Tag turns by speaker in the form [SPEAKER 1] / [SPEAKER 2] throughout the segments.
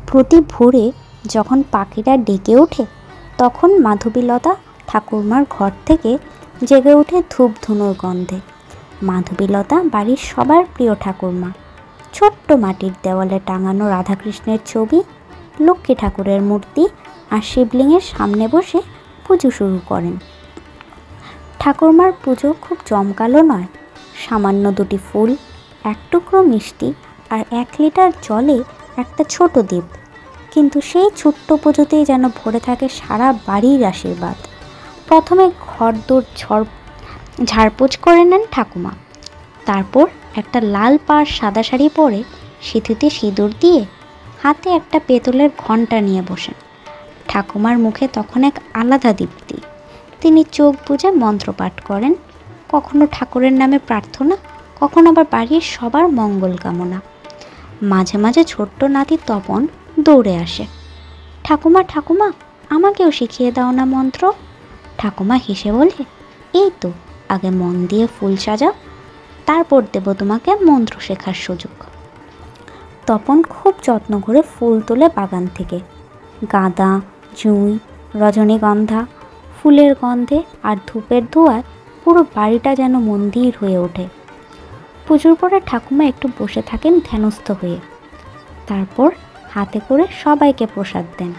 [SPEAKER 1] প্রতি ভোরে যখন পাখিরা ডেকে ওঠে তখন মাধবীলতা ঠাকুরমার ঘর থেকে জেগে ওঠে ধূপ ধুনোর গন্ধে। মাধবীলতা বাড়ির সবার প্রিয় ঠাকুরমা। ছোট্ট মাটির দেওয়ালে টাঙানো রাধাকৃষ্ণের ছবি, লক্ষ্মী ঠাকুরের মূর্তি আর শিবলিঙ্গের সামনে বসে পুজো শুরু করেন। ঠাকুরমার পুজো খুব জমকালো নয়। সামান্য দুটি ফুল, এক টুকরো মিষ্টি আর 1 লিটার জলে একটা ছোট দ্বীপ, কিন্তু সেই ছোট্ট পুজোতেই যেন ভরে থাকে সারা বাড়ির আশীর্বাদ। প্রথমে ঘরদোর ঝাড়পোছ করে নেন ঠাকুমা। তারপর একটা লাল পাড় সাদা শাড়ি পরে সিঁথিতে সিঁদুর দিয়ে হাতে একটা পেতলের ঘণ্টা নিয়ে বসেন। ঠাকুমার মুখে তখন এক আলাদা দীপ্তি। তিনি চোখ বুজে মন্ত্রপাঠ করেন, কখনো ঠাকুরের নামে প্রার্থনা, কখনো আবার বাড়ির সবার মঙ্গল কামনা। মাঝে মাঝে ছোট্ট নাতি তপন দৌড়ে আসে, ঠাকুমা ঠাকুমা আমাকেও শিখিয়ে দাও না মন্ত্র। ঠাকুমা হেসে বলে, এই তো আগে মন দিয়ে ফুল সাজাও, তারপর দেব তোমাকে মন্ত্র শেখার সুযোগ। তপন খুব যত্ন করে ফুল তোলে বাগান থেকে। গাঁদা, জুঁই, রজনীগন্ধা ফুলের গন্ধে আর ধূপের ধোঁয়ায় পুরো বাড়িটা যেন মন্দির হয়ে ওঠে। পুজোর পরে ঠাকুমা একটু বসে থাকেন ধ্যানস্থ হয়ে। তারপর হাতে করে সবাইকে প্রসাদ দেন,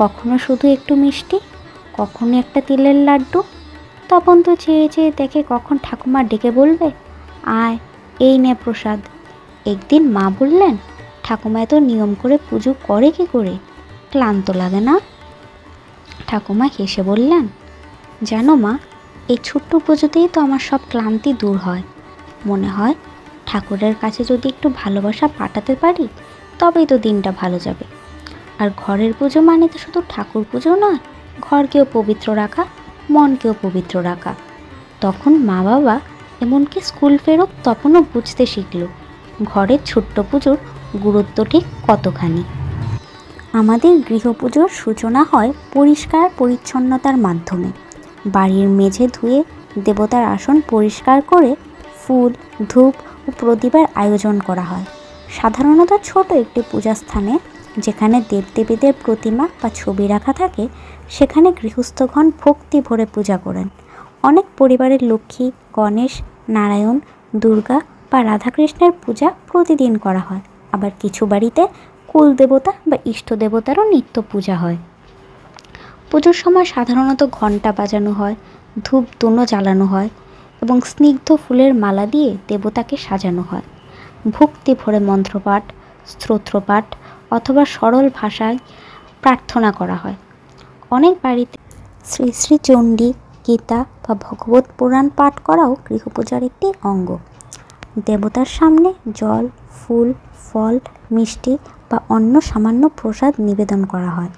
[SPEAKER 1] কখনো শুধু একটু মিষ্টি, কখনো একটা তিলের লাড্ডু। তপন তো চেয়ে চেয়ে দেখে কখন ঠাকুমা ডেকে বলবে, আয় এই নে প্রসাদ। একদিন মা বললেন, ঠাকুমা এত নিয়ম করে পুজো করে কি করে, ক্লান্ত লাগে না? ঠাকুমা হেসে বললেন, জানো মা, এই ছোট্ট পুজোতেই তো আমার সব ক্লান্তি দূর হয়। মনে হয় ঠাকুরের কাছে যদি একটু ভালোবাসা পাঠাতে পারি তবেই তো দিনটা ভালো যাবে। আর ঘরের পুজো মানে তো শুধু ঠাকুর পুজো নয়, ঘরকেও পবিত্র রাখা, মনকেও পবিত্র রাখা। তখন মা বাবা, এমনকি স্কুল ফেরত তপনও বুঝতে শিখল ঘরের ছোট্ট পুজোর গুরুত্ব ঠিক কতখানি। আমাদের গৃহপুজোর সূচনা হয় পরিষ্কার পরিচ্ছন্নতার মাধ্যমে। বাড়ির মেঝে ধুয়ে দেবতার আসন পরিষ্কার করে ফুল, ধূপ ও প্রদীপের আয়োজন করা হয়। সাধারণত ছোট একটি পূজাস্থানে, যেখানে দেবদেবীদের প্রতিমা বা ছবি রাখা থাকে, সেখানে গৃহস্থগণ ভক্তি ভরে পূজা করেন। অনেক পরিবারের লক্ষ্মী, গণেশ, নারায়ণ, দুর্গা বা রাধাকৃষ্ণের পূজা প্রতিদিন করা হয়। আবার কিছু বাড়িতে কুল দেবতা বা ইষ্ট দেবতারও নিত্য পূজা হয়। পুজোর সময় সাধারণত ঘণ্টা বাজানো হয়, ধূপ ধুনো জ্বালানো হয় এবং স্নিগ্ধ ফুলের মালা দিয়ে দেবতাকে সাজানো হয়। ভক্তি ভরে মন্ত্রপাঠ, স্তোত্রপাঠ অথবা সরল ভাষায় প্রার্থনা করা হয়। অনেক বাড়িতে শ্রী শ্রী চণ্ডী, গীতা বা ভগবত পুরাণ পাঠ করাও গৃহপূজার একটি অঙ্গ। দেবতার সামনে জল, ফুল, ফল, মিষ্টি বা অন্য সামান্য প্রসাদ নিবেদন করা হয়।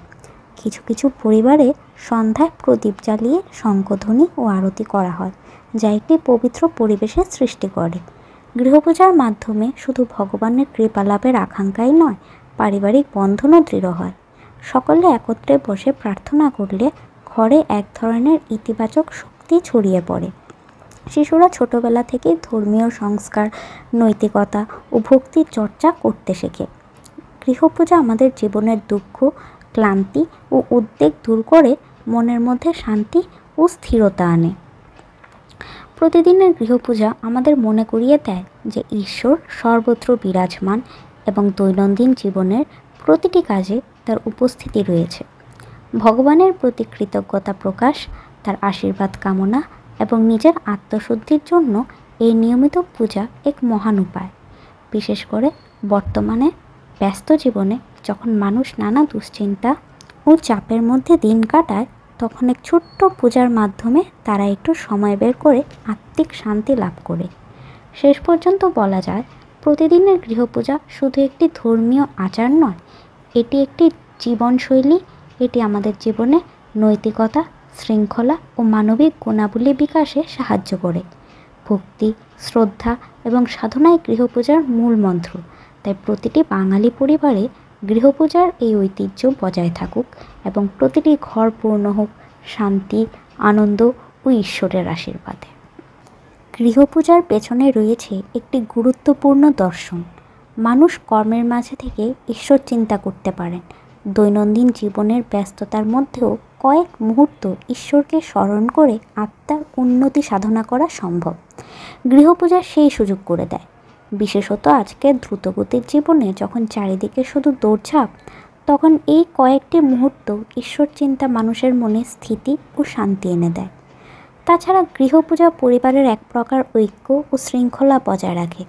[SPEAKER 1] কিছু কিছু পরিবারে সন্ধ্যায় প্রদীপ জ্বালিয়ে শঙ্খধ্বনি ও আরতি করা হয়, যা একটি পবিত্র পরিবেশের সৃষ্টি করে। গৃহপূজার মাধ্যমে শুধু ভগবানের কৃপা লাভের আকাঙ্ক্ষাই নয়, পারিবারিক বন্ধনও দৃঢ় হয়। সকলে একত্রে বসে প্রার্থনা করলে ঘরে এক ধরনের ইতিবাচক শক্তি ছড়িয়ে পড়ে। শিশুরা ছোটবেলা থেকেই ধর্মীয় সংস্কার, নৈতিকতা ও ভক্তির চর্চা করতে শেখে। গৃহপূজা আমাদের জীবনের দুঃখ, ক্লান্তি ও উদ্বেগ দূর করে মনের মধ্যে শান্তি ও স্থিরতা আনে। প্রতিদিনের গৃহপূজা আমাদের মনে করিয়ে দেয় যে ঈশ্বর সর্বত্র বিরাজমান এবং দৈনন্দিন জীবনের প্রতিটি কাজে তার উপস্থিতি রয়েছে। ভগবানের প্রতি কৃতজ্ঞতা প্রকাশ, তার আশীর্বাদ কামনা এবং নিজের আত্মশুদ্ধির জন্য এই নিয়মিত পূজা এক মহান উপায়। বিশেষ করে বর্তমানে ব্যস্ত জীবনে যখন মানুষ নানা দুশ্চিন্তা ও চাপের মধ্যে দিন কাটায়, তখন এক ছোট্ট পূজার মাধ্যমে তারা একটু সময় বের করে আত্মিক শান্তি লাভ করে। শেষ পর্যন্ত বলা যায়, প্রতিদিনের গৃহপূজা শুধু একটি ধর্মীয় আচার নয়, এটি একটি জীবনশৈলী। এটি আমাদের জীবনে নৈতিকতা, শৃঙ্খলা ও মানবিক গুণাবলী বিকাশে সাহায্য করে। ভক্তি, শ্রদ্ধা এবং সাধনায় গৃহপূজার মূল মন্ত্র। তাই প্রতিটি বাঙালি পরিবারে গৃহপূজার এই ঐতিহ্য বজায় থাকুক এবং প্রতিটি ঘর পূর্ণ হোক শান্তি, আনন্দ ও ঈশ্বরের আশীর্বাদে। গৃহপূজার পেছনে রয়েছে একটি গুরুত্বপূর্ণ দর্শন। মানুষ কর্মের মাঝে থেকে ঈশ্বর চিন্তা করতে পারেন। দৈনন্দিন জীবনের ব্যস্ততার মধ্যেও কয়েক মুহূর্ত ঈশ্বরকে স্মরণ করে আত্মার উন্নতি সাধনা করা সম্ভব। গৃহপূজা সেই সুযোগ করে দেয়। বিশেষত আজকের দ্রুতগতির জীবনে যখন চারিদিকে শুধু দৌড়ঝাঁপ, তখন এই কয়েকটি মুহূর্ত ঈশ্বর চিন্তা মানুষের মনে স্থিতি ও শান্তি এনে দেয়। তাছাড়া গৃহপূজা পরিবারের এক প্রকার ঐক্য ও শৃঙ্খলা বজায় রাখে।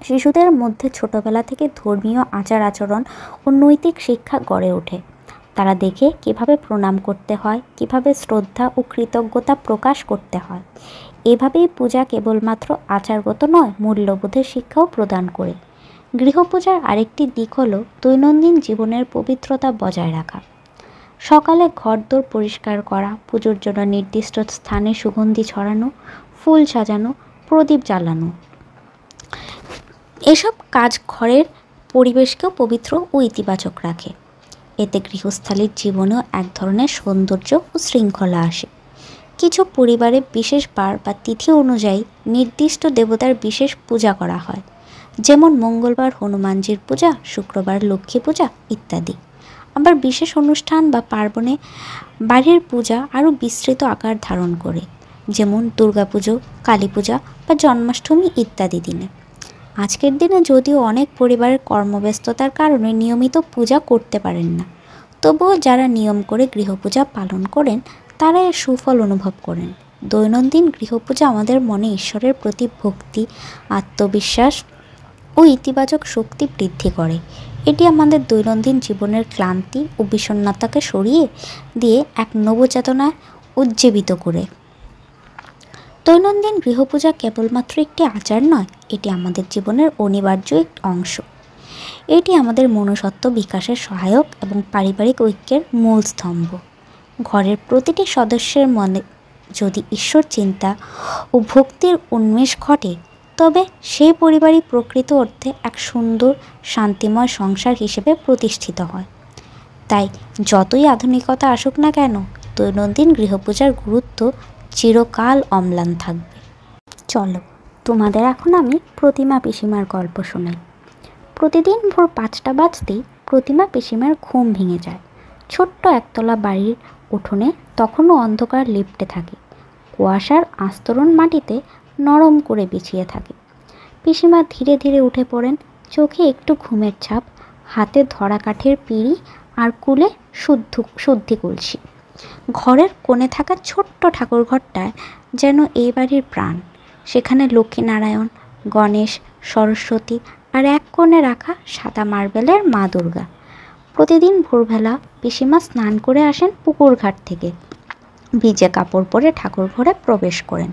[SPEAKER 1] শিশুদের মধ্যে ছোটবেলা থেকে ধর্মীয় আচার আচরণ ও নৈতিক শিক্ষা গড়ে ওঠে। তারা দেখে কিভাবে প্রণাম করতে হয়, কিভাবে শ্রদ্ধা ও কৃতজ্ঞতা প্রকাশ করতে হয়। এভাবেই পূজা কেবলমাত্র আচারগত নয়, মূল্যবোধের শিক্ষাও প্রদান করে। গৃহপূজার আরেকটি দিক হলো দৈনন্দিন জীবনের পবিত্রতা বজায় রাখা। সকালে ঘরদোর পরিষ্কার করা, পুজোর জন্য নির্দিষ্ট স্থানে সুগন্ধি ছড়ানো, ফুল সাজানো, প্রদীপ জ্বালানো, এসব কাজ ঘরের পরিবেশকেও পবিত্র ও ইতিবাচক রাখে। এতে গৃহস্থালির জীবনেও এক ধরনের সৌন্দর্য ও শৃঙ্খলা আসে। কিছু পরিবারে বিশেষ বার বা তিথি অনুযায়ী নির্দিষ্ট দেবতার বিশেষ পূজা করা হয়, যেমন মঙ্গলবার হনুমানজির পূজা, শুক্রবার লক্ষ্মী পূজা ইত্যাদি। আবার বিশেষ অনুষ্ঠান বা পার্বণে বাড়ির পূজা আরও বিস্তৃত আকার ধারণ করে, যেমন দুর্গাপুজো, কালী পূজা বা জন্মাষ্টমী ইত্যাদি দিনে। আজকের দিনে যদিও অনেক পরিবারের কর্মব্যস্ততার কারণে নিয়মিত পূজা করতে পারেন না, তবুও যারা নিয়ম করে গৃহপূজা পালন করেন তারা এর সুফল অনুভব করেন। দৈনন্দিন গৃহপূজা আমাদের মনে ঈশ্বরের প্রতি ভক্তি, আত্মবিশ্বাস ও ইতিবাচক শক্তি বৃদ্ধি করে। এটি আমাদের দৈনন্দিন জীবনের ক্লান্তি ও বিষণ্ণতাকে সরিয়ে দিয়ে এক নবচেতনায় উজ্জীবিত করে। দৈনন্দিন গৃহপূজা কেবলমাত্র একটি আচার নয়, এটি আমাদের জীবনের অনিবার্য একটি অংশ। এটি আমাদের মনুষ্যত্ব বিকাশের সহায়ক এবং পারিবারিক ঐক্যের মূল স্তম্ভ। ঘরের প্রতিটি সদস্যের মনে যদি ঈশ্বর চিন্তা ও ভক্তির উন্মেষ ঘটে, তবে সেই পরিবারই প্রকৃত অর্থে এক সুন্দর শান্তিময় সংসার হিসেবে প্রতিষ্ঠিত হয়। তাই যতই আধুনিকতা আসুক না কেন, দৈনন্দিন গৃহপূজার গুরুত্ব চিরকাল অম্লান থাকবে। চলো, তোমাদের এখন আমি প্রতিমা পিসিমার গল্প শোনাই। প্রতিদিন ভোর 5টা বাজতেই প্রতিমা পিসিমার ঘুম ভেঙে যায়। ছোট্ট একতলা বাড়ির উঠোনে তখনও অন্ধকার লিপটে থাকে। কুয়াশার আস্তরণ মাটিতে নরম করে বিছিয়ে থাকে। পিসিমা ধীরে ধীরে উঠে পড়েন, চোখে একটু ঘুমের ছাপ, হাতে ধরা কাঠের পিঁড়ি আর কুলে শুদ্ধি কলসি। ঘরের কোণে থাকা ছোট্ট ঠাকুরঘরটায় যেন এই বাড়ির প্রাণ। সেখানে লক্ষ্মীনারায়ণ, গণেশ, সরস্বতী আর এক কোণে রাখা সাদা মার্বেলের মা দুর্গা। প্রতিদিন ভোরবেলা পিসিমা স্নান করে আসেন পুকুর ঘাট থেকে। ভিজে কাপড় পরে ঠাকুর ঘরে প্রবেশ করেন।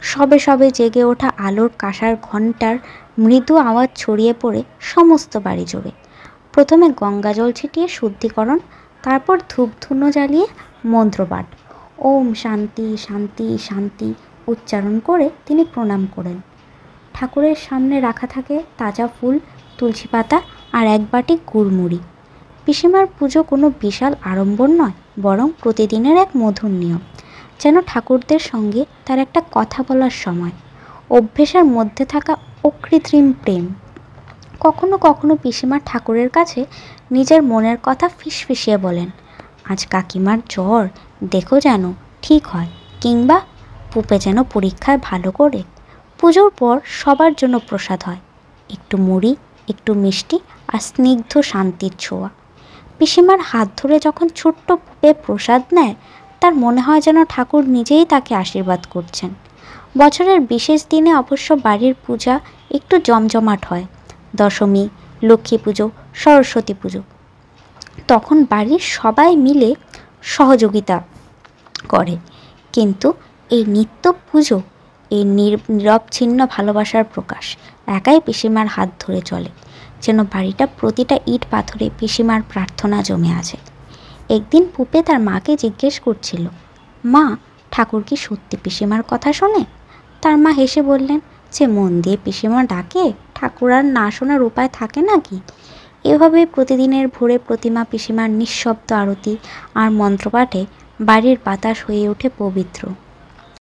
[SPEAKER 1] সবে সবে জেগে ওঠা আলোর কাঁসার ঘণ্টার মৃদু আওয়াজ ছড়িয়ে পড়ে সমস্ত বাড়ি জুড়ে। প্রথমে গঙ্গাজল ছিটিয়ে শুদ্ধিকরণ, তারপর ধূপধুনো জ্বালিয়ে মন্ত্রপাঠ, ওম শান্তি শান্তি শান্তি উচ্চারণ করে তিনি প্রণাম করেন। ঠাকুরের সামনে রাখা থাকে তাজা ফুল, তুলসী পাতা আর এক বাটি গুড়মুড়ি। পিসিমার পুজো কোনো বিশাল আড়ম্বর নয়, বরং প্রতিদিনের এক মধুর নিয়ম, যেন ঠাকুরদের সঙ্গে তার একটা কথা বলার সময়, অভ্যেসের মধ্যে থাকা অকৃত্রিম প্রেম। কখনো কখনো পিসিমা ঠাকুরের কাছে নিজের মনের কথা ফিসফিসিয়ে বলেন, আজ কাকিমার জ্বর, দেখো যেন ঠিক হয়, কিংবা পুপে যেন পরীক্ষায় ভালো করে। পুজোর পর সবার জন্য প্রসাদ হয়, একটু মুড়ি, একটু মিষ্টি আর স্নিগ্ধ শান্তির ছোঁয়া। পিসিমার হাত ধরে যখন ছোট্ট পুপে প্রসাদ নেয়, তার মনে হয় যেন ঠাকুর নিজেই তাকে আশীর্বাদ করছেন। বছরের বিশেষ দিনে অবশ্য বাড়ির পূজা একটু জমজমাট হয়। দশমী, লক্ষ্মী পুজো, সরস্বতী পুজো, তখন বাড়ির সবাই মিলে সহযোগিতা করে। কিন্তু এই নিত্য পুজো, এই নিরবচ্ছিন্ন ভালোবাসার প্রকাশ, একাই পিসিমার হাত ধরে চলে, যেন বাড়িটা প্রতিটা ইট পাথরে পিসিমার প্রার্থনা জমে আছে। একদিন পুপে তার মাকে জিজ্ঞেস করছিল, মা, ঠাকুর কি সত্যি পিসিমার কথা শোনে? তার মা হেসে বললেন, যে মন দিয়ে পিসিমা ডাকে, ঠাকুর আর না শোনার উপায় থাকে নাকি? এভাবে প্রতিদিনের ভোরে প্রতিমা পিসিমার নিঃশব্দ আরতি আর মন্ত্রপাঠে বাড়ির বাতাস হয়ে ওঠে পবিত্র।